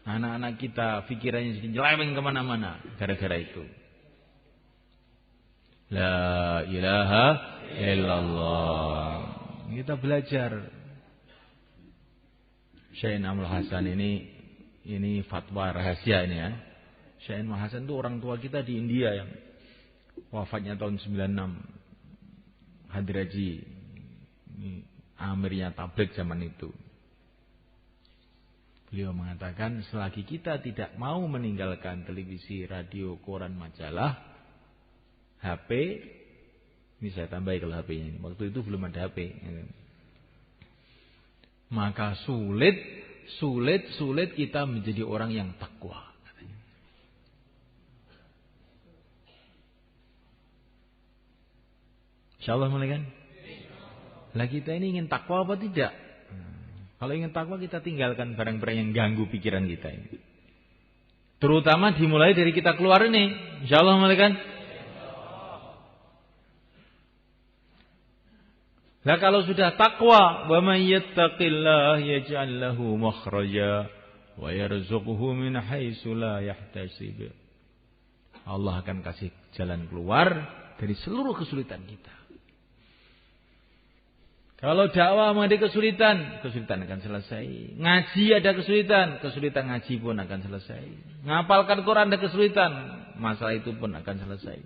Anak-anak kita pikirannya jadi nyeleweng kemana-mana gara-gara itu. La ilaha illallah. Kita belajar. Syekh Amul Hasan ini ini fatwa rahasia ini ya. Syekh Nur Hasan itu orang tua kita di India yang wafatnya tahun 96. Hadraji. Ini amirnya tabligh zaman itu. Beliau mengatakan selagi kita tidak mau meninggalkan televisi, radio, koran, majalah, HP, ini saya tambahi kalau HP-nya ini. Waktu itu belum ada HP. Maka sulit kita menjadi orang yang takwa. Insyaallah mulai kan? Lah kita ini ingin takwa apa tidak? Kalau ingin takwa kita tinggalkan barang-barang yang ganggu pikiran kita ini. Terutama dimulai dari kita keluar ini. Insyaallah mulai kan? Lah kalau sudah takwa, wa may yattaqillah yaj'al lahu makhraja wa yarzuqhu min haitsu la yahtasib. Allah akan kasih jalan keluar dari seluruh kesulitan kita. Kalau dakwah ada kesulitan akan selesai. Ngaji ada kesulitan ngaji pun akan selesai. Ngapalkan Quran ada kesulitan, masalah itu pun akan selesai.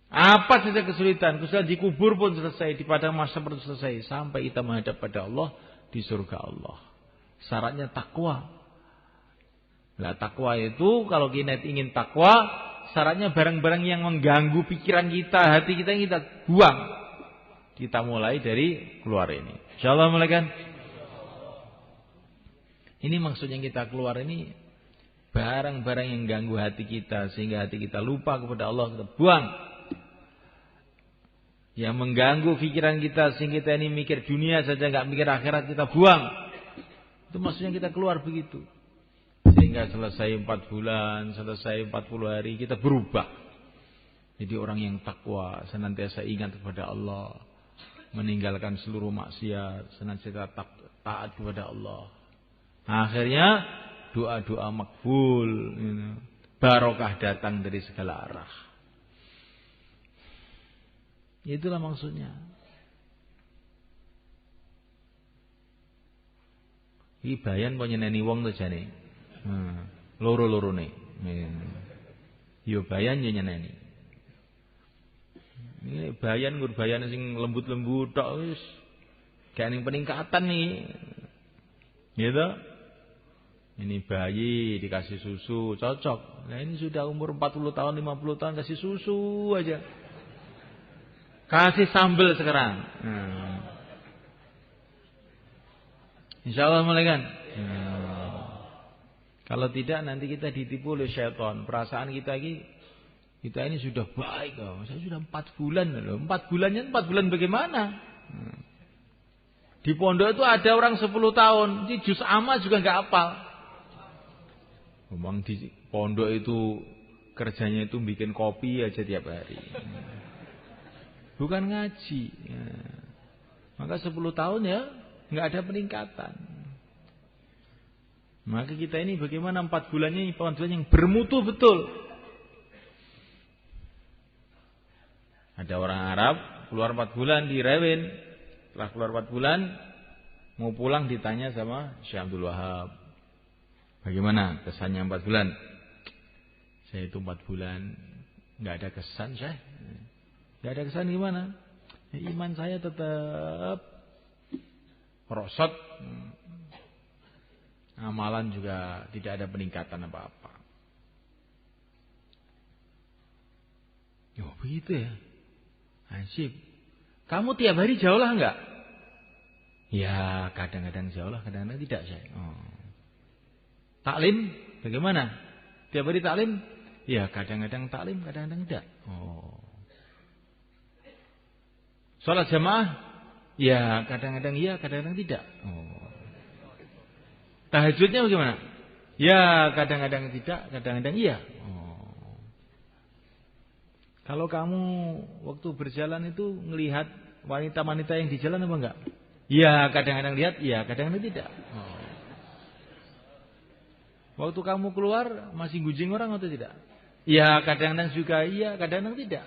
Apa saja kesulitan dikubur pun selesai, di padang mahsyar pun selesai, sampai kita menghadap pada Allah di surga Allah. Syaratnya takwa. Nah, takwa itu kalau kita ingin takwa, syaratnya barang-barang yang mengganggu pikiran kita, hati kita buang. Kita mulai dari keluar ini. Insyaallah mulai kan? Ini maksudnya kita keluar ini barang-barang yang ganggu hati kita sehingga hati kita lupa kepada Allah, kita buang. Yang mengganggu pikiran kita sehingga kita ini mikir dunia saja enggak mikir akhirat, kita buang. Itu maksudnya kita keluar begitu. Sehingga selesai 4 bulan, selesai 40 hari kita berubah. Jadi orang yang takwa, senantiasa ingat kepada Allah. Meninggalkan seluruh maksiat, senantiasa taat kepada Allah. Akhirnya doa-doa makbul, barokah datang dari segala arah. Itulah maksudnya. Iki bayan kok nyeneni wong to jane. Loro-lorone. Yo bayan yo nyeneni. Ini bayan sing lembut-lembut tok wis gak ning peningkatan nih. Gitu. Ini bayi dikasih susu cocok. Nah ini sudah umur 40 tahun, 50 tahun kasih susu aja. Kasih sambal sekarang. Insyaallah mulai kan? Kalau tidak nanti kita ditipu oleh syaitan. Perasaan kita ini sudah baik, saya sudah 4 bulan loh. 4 bulannya 4 bulan bagaimana? Di pondok itu ada orang 10 tahun, ini juz amma juga enggak hafal. Memang di pondok itu kerjanya itu bikin kopi aja tiap hari. Bukan ngaji. Maka 10 tahun ya enggak ada peningkatan. Maka kita ini bagaimana 4 bulannya 4 bulan yang bermutu betul. Ada orang Arab keluar 4 bulan di Rewin. Setelah keluar 4 bulan mau pulang ditanya sama Syekh Abdul Wahab. Bagaimana kesannya 4 bulan? Saya itu 4 bulan enggak ada kesan, Syekh. Enggak ada kesan gimana? Ya, iman saya tetap merosot. Amalan juga tidak ada peningkatan apa-apa. Ya begitu ya. Asik. Kamu tiap hari jauhlah enggak? Ya kadang-kadang jauhlah, kadang-kadang tidak saya. Taklim bagaimana? Tiap hari taklim? Ya kadang-kadang taklim, kadang-kadang tidak. Salat jamaah? Ya kadang-kadang iya, kadang-kadang tidak. Tahajudnya bagaimana? Ya kadang-kadang tidak, kadang-kadang iya. Kalau kamu waktu berjalan itu melihat wanita-wanita yang di jalan apa enggak? Ya kadang-kadang lihat, ya kadang-kadang tidak. Waktu kamu keluar masih gujing orang atau tidak? Ya kadang-kadang juga iya, kadang-kadang tidak.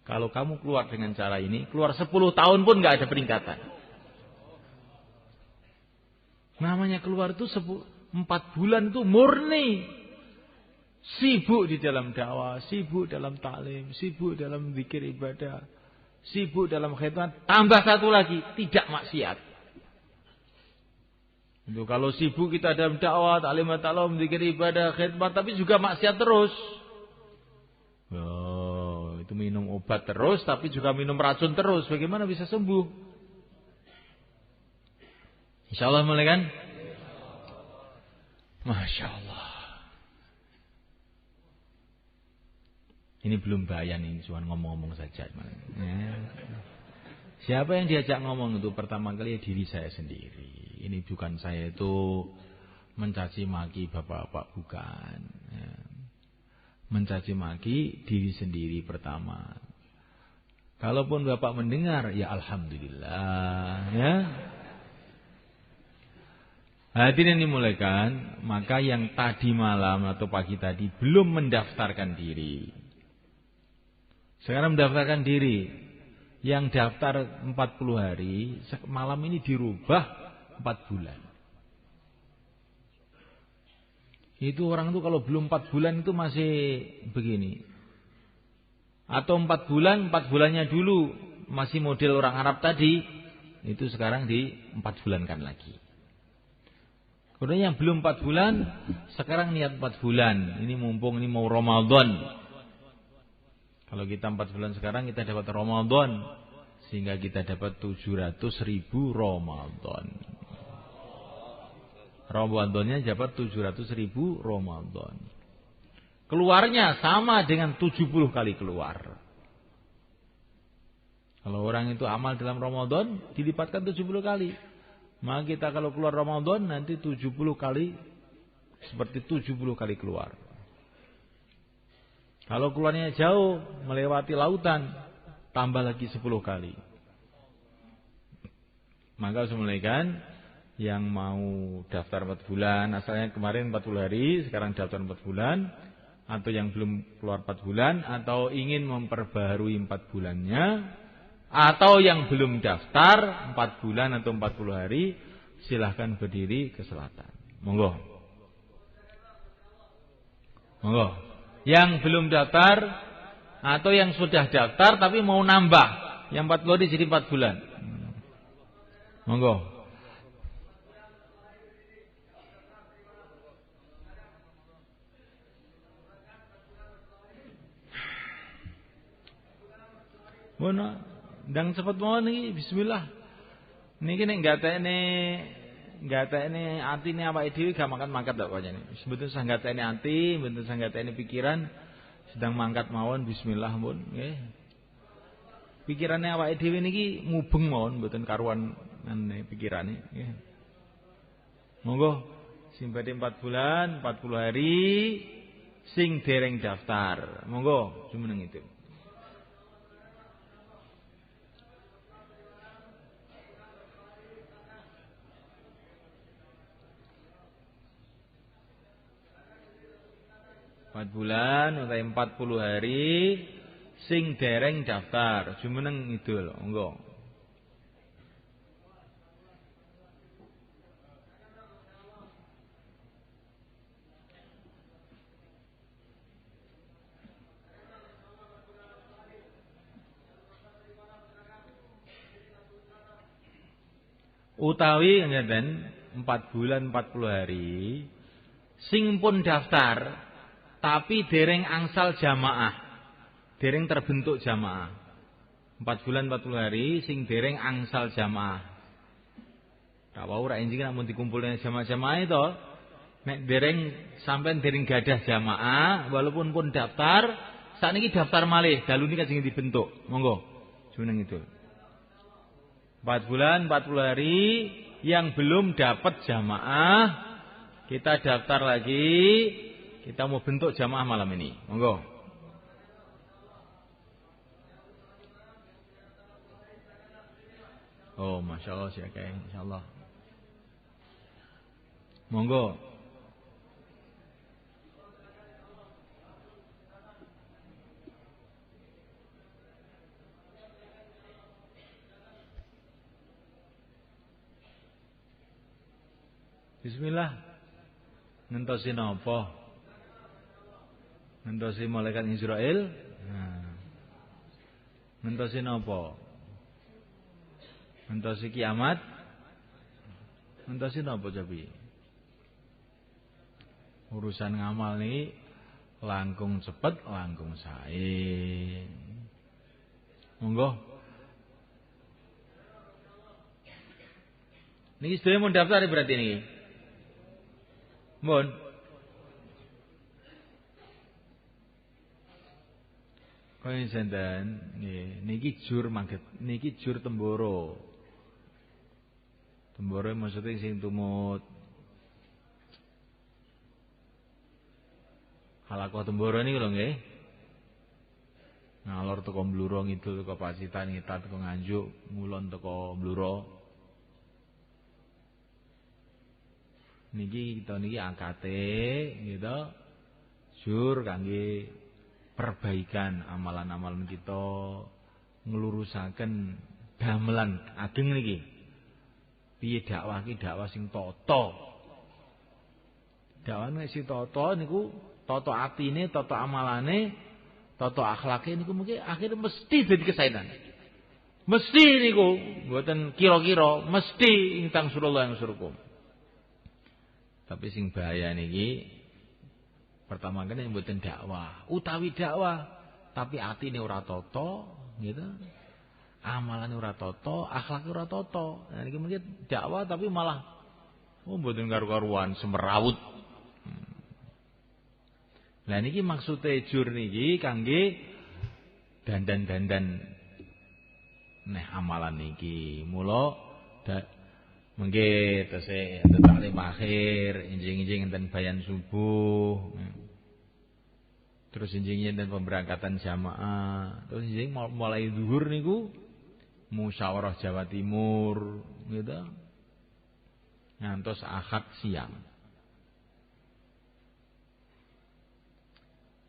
Kalau kamu keluar dengan cara ini, keluar 10 tahun pun enggak ada peningkatan. Namanya keluar itu 4 bulan itu murni sibuk di dalam dakwah, sibuk dalam taklim, sibuk dalam zikir ibadah, sibuk dalam khidmat. Tambah satu lagi, tidak maksiat. Itu kalau sibuk kita dalam dakwah, taklim, zikir ibadah, khidmat, tapi juga maksiat terus. Oh, itu minum obat terus, tapi juga minum racun terus. Bagaimana bisa sembuh? Insya Allah mulai kan? Masya Allah. Ini belum bayan, ini cuma ngomong-ngomong saja. Ya. Siapa yang diajak ngomong itu pertama kali ya diri saya sendiri. Ini bukan saya itu mencaci maki bapak-bapak, bukan. Ya. Mencaci maki diri sendiri pertama. Kalaupun bapak mendengar, ya alhamdulillah. Ya. Hadirin dimulakan, maka yang tadi malam atau pagi tadi belum mendaftarkan diri. Sekarang mendaftarkan diri. Yang daftar 40 hari, malam ini dirubah 4 bulan. Itu orang itu kalau belum 4 bulan itu masih begini. Atau 4 bulan, 4 bulannya dulu masih model orang Arab tadi, itu sekarang di 4 bulankan lagi. Kemudian yang belum 4 bulan, sekarang niat 4 bulan. Ini mumpung ini mau Ramadan. Kalau kita 4 bulan sekarang kita dapat Ramadan, sehingga kita dapat 700.000 Ramadan. Ramadannya dapat 700.000 Ramadan. Keluarnya sama dengan 70 kali keluar. Kalau orang itu amal dalam Ramadan dilipatkan 70 kali. Maka kita kalau keluar Ramadan nanti 70 kali, seperti 70 kali keluar. Kalau keluarnya jauh, melewati lautan, tambah lagi 10 kali. Maka semulaikan yang mau daftar 4 bulan, asalnya kemarin 40 hari, sekarang daftar 4 bulan, atau yang belum keluar 4 bulan, atau ingin memperbaharui 4 bulannya, atau yang belum daftar 4 bulan atau 40 hari, silahkan berdiri ke selatan. Monggo. Monggo. Yang belum daftar atau yang sudah daftar tapi mau nambah, yang 40 hari jadi 4 bulan. Monggo. Mana ndang cepet mawon iki bismillah. Niki nek gatekne atine awake dhewe gak mangkat-mangkat tok pancen. Mboten sah gatekne ati, mboten sah gatekne pikiran, sedang mangkat mawon bismillah pun nggih. Pikirane awake dhewe niki mubeng mawon mboten karuan pikirane nggih. Monggo sing badhe 4 bulan, 40 hari sing dereng daftar. Monggo jumeneng itu. Empat bulan atau 40 hari sing dereng daftar jumeneng ngidul monggo. Utawi ngeten 4 bulan 40 hari sing pun daftar tapi dereng angsal jamaah, dereng terbentuk jamaah. 4 bulan 40 hari sing dereng angsal jamaah. Tak wau ra enjing nek mun dikumpulne jamaah-jamaah itu, nek dereng sampean dereng gadah jamaah, walaupun pun daftar, sakniki daftar malih, dalu niki sing dibentuk. Monggo. Jeneng itu. 4 bulan 40 hari yang belum dapat jamaah, kita daftar lagi. Kita mau bentuk jamaah malam ini. Monggo. Oh, Masya Allah siakai, Insya Allah. Monggo. Bismillah. Ngentosi napa? Ngentosi malaikat Israil? Ngentosi napa? Ngentosi kiamat? Ngentosi napa cobi? Urusan ngamal niki langkung cepet, langkung sae. Monggo. Niki sedaya mun daftar berarti niki. Mun. Kaya senten, niki jur mangket, niki jur Temboro. Temboro maksudnya sing tumut Halakoh Temboro niku lho nggih. Ngalor teko Bluro ngidul teko Pacitan, ngitat teko Nganjuk, ngulon teko Bluro. Niki kita niki angkate gitu. Jur kangge perbaikan amalan-amalan kita, nglurusaken damelan ageng niki. Piye dakwah ki dakwah sing tata. Dakwah sing tata niku tata atine, tata amalane, tata akhlake niku mungkin akhirnya mesti dadi kesainan. Mesti niku mboten kira-kira, mesti ingkang surullah yang surukum. Tapi sing bahaya niki pertama kene mboten dakwah, utawi dakwah tapi atine ora tata, gitu. Amalane ora tata, akhlake ora tata. Nah niki mungkin dakwah tapi malah mboten karu-karuan semerawut. Lah niki maksude jur niki kangge dandan-dandan neh amalan niki. Mula mengke tesih taklim akhir, injing-injing enten bayan subuh. Terus injing enten pemberangkatan jamaah. Terus injing mulai zuhur niku musyawarah Jawa Timur gitu. Ngantos Ahad siang.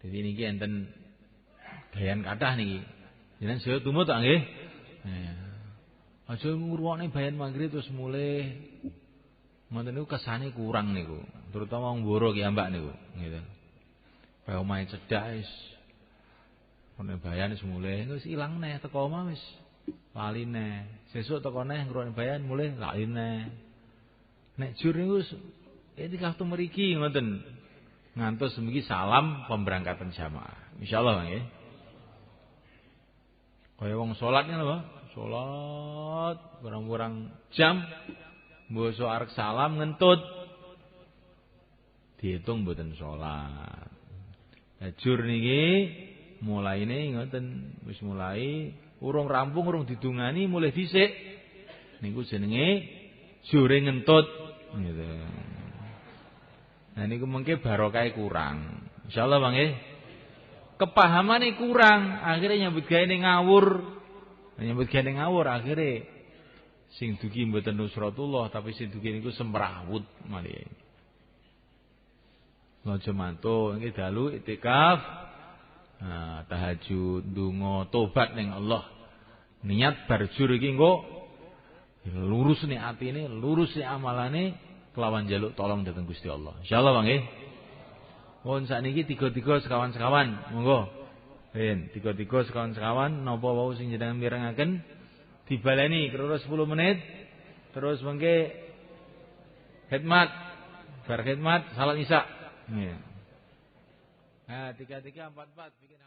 Jadi niki enten bayan kathah niki. Jenengan saya tumut ta nggih? Aja ngrungokne bayan maghrib terus mulai ngoten niku kesane kurang niku. Terutama wong Mboro ki ambak niku, gitu. Bae omahe cedhak wis ono bayan wis mulai wis ilang neh teko omah wis lali neh. Sesuk teko neh ngrungokne bayan mulai lali neh. Nek jur niku etikah tu mriki ngoten. Ngantos mriki salam pemberangkatan jamaah. Insyaallah nggih. Kaya wong salat ngono lho, salat kurang-kurang jam mbosok arek salam ngentut. Diitung mboten salat. Jur niki mulaine ngoten, wis mulai urung rampung urung didungani mulai dhisik. Niku jenenge jure ngentut gitu. Nah niku mengke barokah kurang. Insyaallah Bang nggih. Kepahamane kurang, akhirnya nyambut gawe ning ngawur. Nyambut gawe ning ngawur akhirnya sing dugi mboten nusratullah tapi sing dugi niku semrawut malih. Aja mantuk nggih dalu iktikaf. Nah, tahajud, ndonga, tobat ning Allah. Niat barjur iki engko lurus nih atine, lurus nih amalane kelawan jaluk tolong dateng Gusti Allah. Insyaallah Bang nggih. Mohon sakniki tiga-tiga sekawan-sekawan, monggo. Tiga-tiga sekawan-sekawan napa wau sing jenengan mirengaken dibaleni kira-kira 10 menit. Terus mengke khidmat. Bar khidmat salat isya. Nggih. Nah, 3-3 4-4 bikin